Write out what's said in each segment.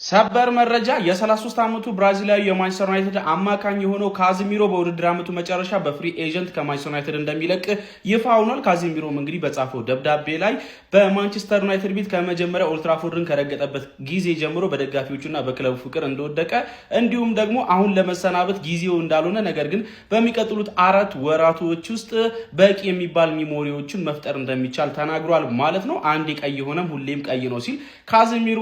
ሰበር መረጃ የ33 ዓመቱ ብራዚላዊ የማንቸስተር ዩናይትድ አማካኝ የሆነው ካዚሚሮ በውድድር ዓመቱ መጨረሻ በፍሪ ኤጀንት ከማንቸስተር ዩናይትድ እንደሚለቅ ይፋ ሆኗል። ካዚሚሮም እንግዲህ በጻፈው ደብዳቤ ላይ በማንቸስተር ዩናይትድ ቤት ከመጀመሪያ ኦልድ ትራፎርድን ከረገጠበት ጊዜ ጀምሮ በደጋፊዎቹና በክለቡ ፍቅር እንደወደቀ እንዲሁም ደግሞ አሁን ለመሰናበት ጊዜው እንዳልሆነ ነገር ግን በሚቀጥሉት 4 ወራቶች ውስጥ በቂ የሚባል ሚሞሪዎችን መፍጠር እንደሚቻል ተናግሯል ማለት ነው። አንድ ቀይ ሆነም ሁሌም ቀይ ነው ሲል ካዚሚሮ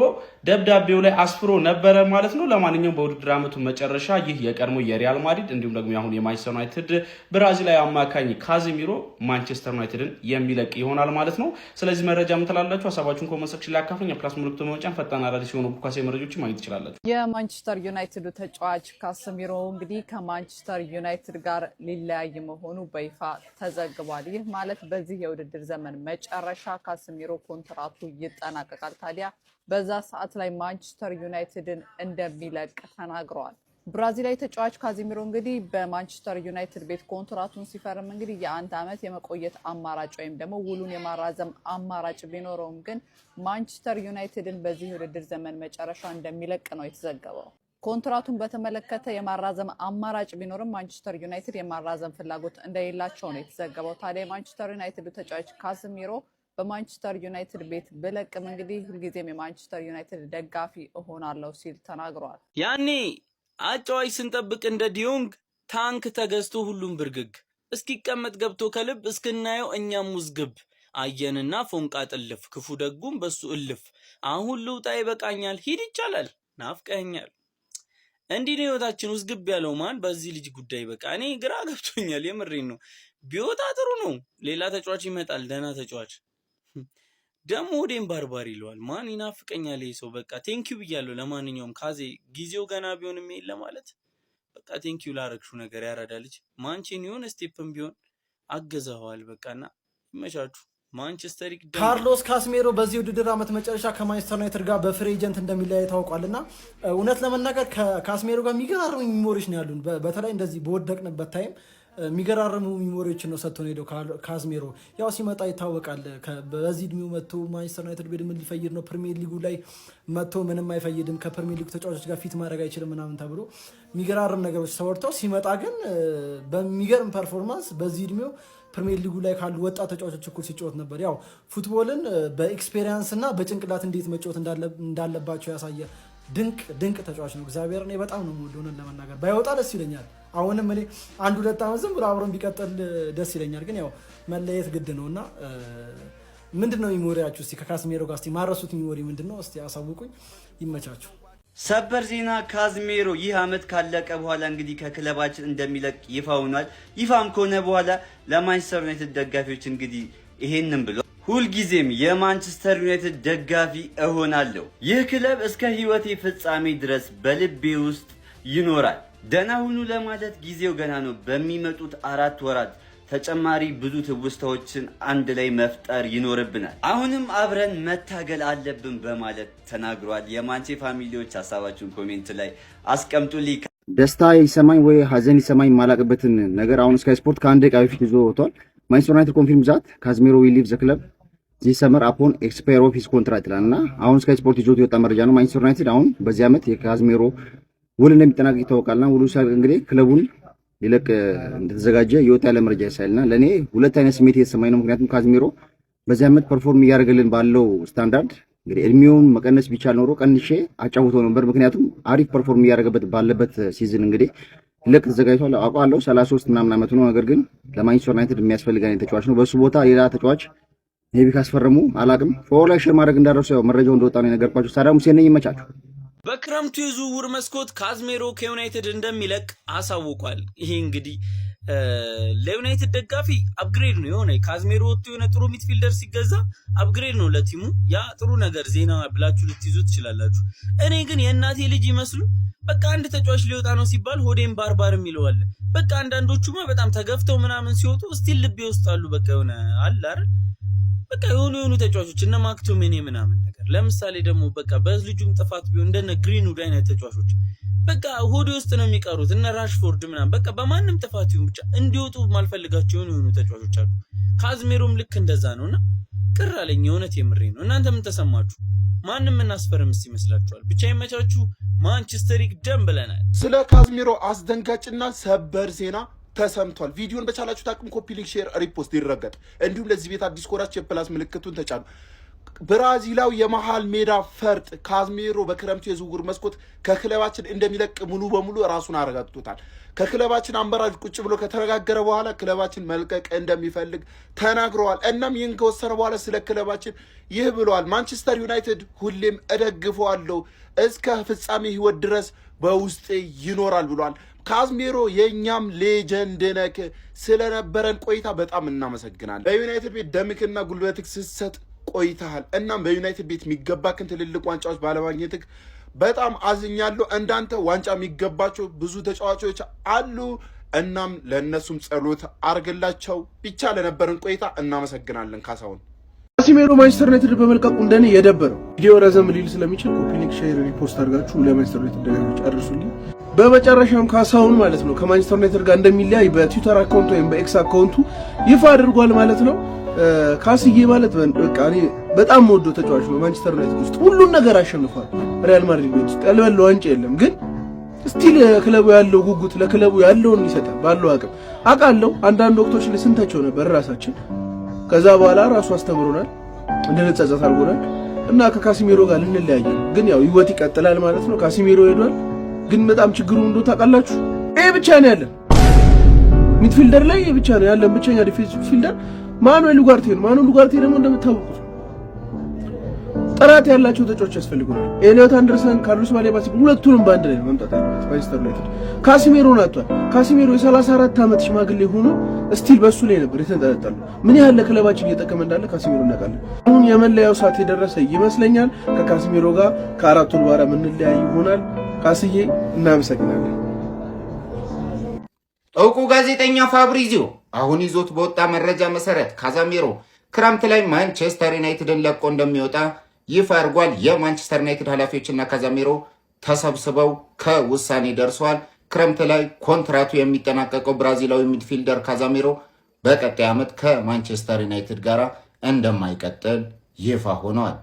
ደብዳቤው ላይ አስፍሮ ነበረ ማለት ነው። ለማንኛውም በውድድር ዓመቱ መጨረሻ ይህ የቀድሞ የሪያል ማድሪድ እንዲሁም ደግሞ አሁን የማንቸስተር ዩናይትድ ብራዚላዊ አማካኝ ካዚሚሮ ማንቸስተር ዩናይትድን የሚለቅ ይሆናል ማለት ነው። ስለዚህ መረጃ ምን ትላላችሁ? ሀሳባችሁን ኮሜንት ሴክሽን ላይ አካፍሉኝ። ፕላስ ምልክቱን በመጫን ፈጣን አዳዲስ የሆኑ ቡካሴ መረጃዎችን ማግኘት ትችላላችሁ። የማንቸስተር ዩናይትድ ተጫዋች ካዚሚሮ እንግዲህ ከማንቸስተር ዩናይትድ ጋር ሊለያይ መሆኑ በይፋ ተዘግቧል። ይህ ማለት በዚህ የውድድር ዘመን መጨረሻ ካዚሚሮ ኮንትራቱ ይጠናቀቃል። ታዲያ በዛ ሰዓት ላይ ማንቸስተር ዩናይትድን እንደሚለቅ ተናግረዋል። ብራዚላዊ ተጫዋች ካዚሚሮ እንግዲህ በማንቸስተር ዩናይትድ ቤት ኮንትራቱን ሲፈርም እንግዲህ የ1 ዓመት የመቆየት አማራጭ ወይም ደግሞ ውሉን የማራዘም አማራጭ ቢኖረውም ግን ማንቸስተር ዩናይትድን በዚህ የውድድር ዘመን መጨረሻ እንደሚለቅ ነው የተዘገበው። ኮንትራቱን በተመለከተ የማራዘም አማራጭ ቢኖርም ማንቸስተር ዩናይትድ የማራዘም ፍላጎት እንደሌላቸው ነው የተዘገበው። ታዲያ የማንቸስተር ዩናይትድ ተጫዋች ካዚሚሮ በማንቸስተር ዩናይትድ ቤት ብለቅም እንግዲህ ሁልጊዜም የማንቸስተር ዩናይትድ ደጋፊ እሆናለሁ ሲል ተናግሯል። ያኔ አጫዋች ስንጠብቅ እንደ ዲዮንግ ታንክ ተገዝቶ ሁሉም ብርግግ እስኪቀመጥ ገብቶ ከልብ እስክናየው እኛም ውዝግብ አየንና ፎንቃ ጥልፍ ክፉ ደጉም በሱ እልፍ አሁን ልውጣ ይበቃኛል ሂድ ይቻላል ናፍቀኛል። እንዲህ ነው ህይወታችን ውዝግብ ያለው ማን በዚህ ልጅ ጉዳይ በቃ እኔ ግራ ገብቶኛል። የምሬን ነው። ቢወጣ ጥሩ ነው። ሌላ ተጫዋች ይመጣል ደህና ተጫዋች ደሞ ወዴም ባርባር ይለዋል። ማን ይናፍቀኛል ይሄ ሰው በቃ ቴንኪው ብያለሁ። ለማንኛውም ካዜ ጊዜው ገና ቢሆንም ይሄን ለማለት በቃ ቴንኪው ላረግሹ ነገር ያራዳልች ማንቺን ይሁን ስቴፕም ቢሆን አገዛዋል በቃና ይመቻቹ። ማንቸስተር ይቅደም። ካርሎስ ካዝሚሮ በዚህ ውድድር ዓመት መጨረሻ ከማንቸስተር ዩናይትድ ጋር በፍሪ ኤጀንት እንደሚለያይ ታውቋልና እውነት ለመናገር ከካዝሚሮ ጋር የሚገራርሙ ሚሞሪዎች ነው ያሉን። በተለይ እንደዚህ በወደቅንበት ታይም የሚገራርሙ ሚሞሪዎችን ነው ሰጥቶ ሄደው ካዝሚሮ። ያው ሲመጣ ይታወቃል። በዚህ እድሜው መጥቶ ማንቸስተር ዩናይትድ ቤት ምን ሊፈይድ ነው? ፕሪሚየር ሊጉ ላይ መጥቶ ምንም አይፈይድም፣ ከፕሪሚየር ሊጉ ተጫዋቾች ጋር ፊት ማድረግ አይችልም ምናምን ተብሎ የሚገራርም ነገሮች ተወርተው ሲመጣ ግን በሚገርም ፐርፎርማንስ በዚህ እድሜው ፕሪሚየር ሊጉ ላይ ካሉ ወጣት ተጫዋቾች እኩል ሲጫወት ነበር። ያው ፉትቦልን በኤክስፔሪየንስ እና በጭንቅላት እንዴት መጫወት እንዳለባቸው ያሳየ ድንቅ ተጫዋች ነው። እግዚአብሔር እኔ በጣም ነው የምወደው ለመናገር ባይወጣ ደስ ይለኛል። አሁንም እኔ 1-2 ዓመት ዝም ብሎ አብሮን ቢቀጥል ደስ ይለኛል። ግን ያው መለየት ግድ ነውና ምንድነው ሚሞሪያችሁ? እስቲ ከካዝሚሮ ጋር እስቲ ማረሱት ሚሞሪ ምንድነው? እስቲ አሳውቁኝ። ይመቻችሁ። ሰበር ዜና ካዝሚሮ ይህ ዓመት ካለቀ በኋላ እንግዲህ ከክለባችን እንደሚለቅ ይፋ ሆኗል። ይፋም ከሆነ በኋላ ለማንቸስተር ዩናይትድ ደጋፊዎች እንግዲህ ይሄንን ብሎ ሁልጊዜም የማንቸስተር ዩናይትድ ደጋፊ እሆናለሁ። ይህ ክለብ እስከ ህይወቴ ፍጻሜ ድረስ በልቤ ውስጥ ይኖራል። ደህና ሁኑ ለማለት ጊዜው ገና ነው። በሚመጡት 4 ወራት ተጨማሪ ብዙ ትውስታዎችን አንድ ላይ መፍጠር ይኖርብናል። አሁንም አብረን መታገል አለብን በማለት ተናግሯል። የማንቼ ፋሚሊዎች ሀሳባችሁን ኮሜንት ላይ አስቀምጡልኝ። ደስታ ይሰማኝ ወይ ሀዘን ይሰማኝ ማላቅበትን ነገር አሁን ስካይ ስፖርት ከአንድ ደቂቃ በፊት ይዞ ወጥቷል። ማንቸስተር ዩናይትድ ኮንፊርም ዛት ካዝሚሮ ዊል ሊቭ ዘ ክለብ ዚህ ሰመር አፖን ኤክስፓየር ኦፍ ሂዝ ኮንትራክት ይላልና አሁን ስካይ ስፖርት ይዞት የወጣ መረጃ ነው። ማንቸስተር ዩናይትድ አሁን በዚህ ዓመት የካዝሚሮ ውል እንደሚጠናቀቅ ይታወቃልና ውሉ ሲያልቅ እንግዲህ ክለቡን ሊለቅ እንደተዘጋጀ የወጣ ያለ መረጃ ያሳይልና ለኔ ሁለት አይነት ስሜት የተሰማኝ ነው። ምክንያቱም ካዝሚሮ በዚህ ዓመት ፐርፎርም እያደረገልን ባለው ስታንዳርድ እንግዲህ እድሜውን መቀነስ ቢቻል ኖሮ ቀንሼ አጫውቶ ነበር። ምክንያቱም አሪፍ ፐርፎርም እያደረገበት ባለበት ሲዝን እንግዲህ ሊለቅ ተዘጋጅቷል። አውቃለሁ 33 ምናምን ዓመቱ ነው። ነገር ግን ለማንቸስተር ዩናይትድ የሚያስፈልግ አይነት ተጫዋች ነው። በሱ ቦታ ሌላ ተጫዋች ሜቢ ካስፈረሙ አላቅም። ፎሎ ላይ ሼር ማድረግ እንዳደረሱ ያው መረጃው እንደወጣ ነው የነገርኳችሁ። ሳዳም ሁሴን ነኝ። ይመቻችሁ። በክረምቱ የዝውውር መስኮት ካዝሚሮ ከዩናይትድ እንደሚለቅ አሳውቋል። ይሄ እንግዲህ ለዩናይትድ ደጋፊ አፕግሬድ ነው የሆነ ካዝሚሮ ወጥቶ የሆነ ጥሩ ሚድፊልደር ሲገዛ አፕግሬድ ነው ለቲሙ። ያ ጥሩ ነገር ዜና ብላችሁ ልትይዙ ትችላላችሁ። እኔ ግን የእናቴ ልጅ ይመስሉ በቃ አንድ ተጫዋች ሊወጣ ነው ሲባል ሆዴም ባርባር የሚለዋል። በቃ አንዳንዶቹማ በጣም ተገፍተው ምናምን ሲወጡ ስቲል ልቤ ውስጥ አሉ። በቃ የሆነ አለ አይደል በቃ የሆኑ ተጫዋቾች እነ ማክቶሚኔ ምናምን ነገር ለምሳሌ ደግሞ በቃ በልጁም ጥፋት ቢሆን እንደነ ግሪንውድ አይነት ተጫዋቾች በቃ ሆዴ ውስጥ ነው የሚቀሩት። እነ ራሽፎርድ ምናምን በቃ በማንም ጥፋት ይሁን ብቻ እንዲወጡ ማልፈልጋቸው የሆኑ ተጫዋቾች አሉ። ካዝሚሮም ልክ እንደዛ ነውና ቅር አለኝ። የእውነት የምሬ ነው። እናንተ ምን ተሰማችሁ? ማንም እናስፈርምስ ይመስላችኋል? ብቻ ይመቻችሁ። ማንቸስተር ይቅደም ብለናል። ስለ ካዝሚሮ አስደንጋጭና ሰበር ዜና ተሰምቷል። ቪዲዮን በቻላችሁ ታቅም ኮፒ ሊንክ፣ ሼር፣ ሪፖስት ይረገጥ። እንዲሁም ለዚህ ቤት አዲስ ኮራች የፕላስ ምልክቱን ተጫኑ። ብራዚላዊ የመሃል ሜዳ ፈርጥ ካዝሚሮ በክረምቱ የዝውውር መስኮት ከክለባችን እንደሚለቅ ሙሉ በሙሉ ራሱን አረጋግጦታል። ከክለባችን አመራር ቁጭ ብሎ ከተነጋገረ በኋላ ክለባችን መልቀቅ እንደሚፈልግ ተናግረዋል። እናም ይህን ከወሰነ በኋላ ስለ ክለባችን ይህ ብለዋል። ማንቸስተር ዩናይትድ ሁሌም እደግፈዋለሁ፣ እስከ ፍጻሜ ህይወት ድረስ በውስጤ ይኖራል ብሏል። ካዝሚሮ የኛም ሌጀንድ ነክ። ስለነበረን ቆይታ በጣም እናመሰግናለን። በዩናይትድ ቤት ደምክና ጉልበትክ ስትሰጥ ቆይተሃል። እናም በዩናይትድ ቤት የሚገባክን ትልልቅ ዋንጫዎች ባለማግኘትክ በጣም አዝኛለሁ። እንዳንተ ዋንጫ የሚገባቸው ብዙ ተጫዋቾች አሉ። እናም ለእነሱም ጸሎት አርግላቸው። ብቻ ለነበረን ቆይታ እናመሰግናለን። ካሳሁን ካሲሜሮ ማንቸስተር ዩናይትድ በመልቀቁ እንደኔ የደበረው ቪዲዮ ረዘም ሊል ስለሚችል ኮፒ ሊንክ፣ ሼር፣ ሪፖስት አድርጋችሁ ለማንቸስተር ዩናይትድ ደጋፊዎች አድርሱልኝ። በመጨረሻም ካሳሁን ማለት ነው ከማንቸስተር ዩናይትድ ጋር እንደሚለያይ በትዊተር አካውንቱ ወይም በኤክስ አካውንቱ ይፋ አድርጓል ማለት ነው። ካስዬ ማለት በቃ እኔ በጣም ወዶ ተጫዋች ነው። ማንቸስተር ዩናይትድ ውስጥ ሁሉን ነገር አሸንፏል። ሪያል ማድሪድ ቤት ውስጥ ያልበለው ዋንጫ የለም፣ ግን ስቲል ክለቡ ያለው ጉጉት ለክለቡ ያለውን ይሰጣል ባለው አቅም። አውቃለሁ አንዳንድ ወቅቶች ላይ ስንታቸው ነበር ራሳችን። ከዛ በኋላ ራሱ አስተምሮናል፣ እንድንጸጸት አድርጎናል እና ከካሲሜሮ ጋር ልንለያይ ነው። ግን ያው ህይወት ይቀጥላል ማለት ነው። ካሲሜሮ ሄዷል፣ ግን በጣም ችግሩ እንደው ታውቃላችሁ ይሄ ብቻ ነው ያለን ሚድፊልደር ላይ ይሄ ብቻ ነው ያለን ብቸኛ ዲፌንሲቭ ፊልደር ማኑኤል ኡጋርቴ ነው። ማኑኤል ኡጋርቴ ደግሞ እንደምታውቁት ጥራት ያላቸው ተጫዋቾች ያስፈልጉናል። ኤሊዮት አንደርሰን፣ ካርሎስ ባሌባ ሁለቱንም ባንድ ላይ መምጣት አለበት ማንቸስተር ዩናይትድ። ካሲሜሮን አጥቷል። ካሲሜሮ የ34 ዓመት ሽማግሌ ሆኖ ስቲል በሱ ላይ ነበር የተንጠለጠለው። ምን ያህል ለክለባችን እየጠቀመ እንዳለ ካሲሜሮ እናውቃለን። አሁን የመለያው ሰዓት የደረሰ ይመስለኛል። ከካሲሜሮ ጋር ከአራት ወር በኋላ የምንለያይ ይሆናል። ካስዬ እናመሰግናለን። እውቁ ጋዜጠኛ ፋብሪዚዮ አሁን ይዞት በወጣ መረጃ መሰረት ካዛሚሮ ክረምት ላይ ማንቸስተር ዩናይትድን ለቆ እንደሚወጣ ይፋ አድርጓል። የማንቸስተር ዩናይትድ ኃላፊዎችና ካዛሚሮ ተሰብስበው ከውሳኔ ደርሰዋል። ክረምት ላይ ኮንትራቱ የሚጠናቀቀው ብራዚላዊ ሚድፊልደር ካዛሚሮ በቀጣይ ዓመት ከማንቸስተር ዩናይትድ ጋር እንደማይቀጥል ይፋ ሆኗል።